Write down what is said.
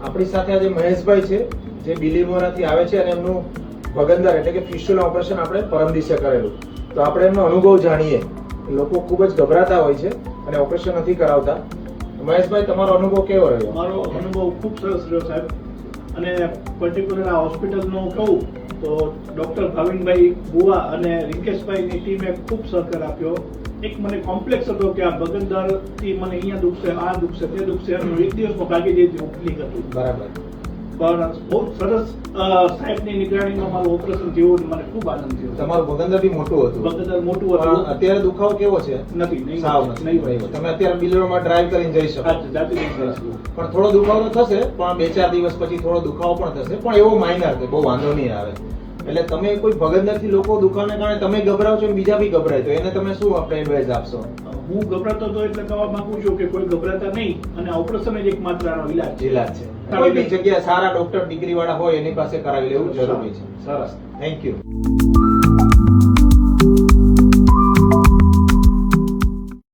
આપણી સાથે આજે મહેશભાઈ છે જે બિલીમોરાથી આવે છે અને એમનું ભગંદર એટલે કે ફિસ્ટુલા ઓપરેશન આપણે પરમ દિવસે કરેલું. તો આપણે એમનો અનુભવ જાણીએ. લોકો ખૂબ જ ગભરાતા હોય છે અને ઓપરેશન નથી કરાવતા. મહેશભાઈ, તમારો અનુભવ કેવો રહ્યો? મારો અનુભવ ખૂબ સરસ રહ્યો સાહેબ. અને પર્ટિક્યુલર આ હોસ્પિટલનું કહું તો ડૉક્ટર ભાવિનભાઈ બુવા અને રિંકેશભાઈની ટીમે ખૂબ સહકાર આપ્યો. એક મને કોમ્પ્લેક્સ હતો કે આ ભગંદરથી મને અહીંયા દુખશે, આ દુખશે, તે દુખશે, અને એક દિવસમાં ભાગી જઈ તેવું ક્લિક હતું. બરાબર. પણ બહુ સરસ સાહેબની નિગરાણીમાં મારું ઓપરેશન થયું. મને ખૂબ આનંદ થયો. તમારું ભગંદર બી મોટું હતું. ભગંદર મોટું હતું. અત્યારે દુખાવો કેવો છે? નથી, સાવ નહીં. તમે અત્યારે બિલીમોરામાં ડ્રાઈવ કરીને જઈ શકો. જાતે જઈ શકું. પણ થોડો દુખાવો તો થશે, પણ 2-4 દિવસ પછી થોડો દુખાવો પણ થશે, પણ એવો માઇનર કે બહુ વાંધો નહીં આવે. એટલે તમે કોઈ ભગંદરથી લોકો દુખાવાને કારણે તમે ગભરાવ છો અને બીજા બી ગભરાય, તો એને તમે શું આપણે એડવાઇસ આપશો? હું ગભરાતો હતો એટલે કહેવા માંગુ છું કે કોઈ ગભરાતા નહીં, અને ઓપરેશન જ એકમાત્ર આનો ઈલાજ છે. ઇલાજ છે. કોઈ બી જગ્યાએ સારા ડોક્ટર ડિગ્રી વાળા હોય એની પાસે કરાવી લેવું જરૂરી છે. સરસ, થેન્ક યુ.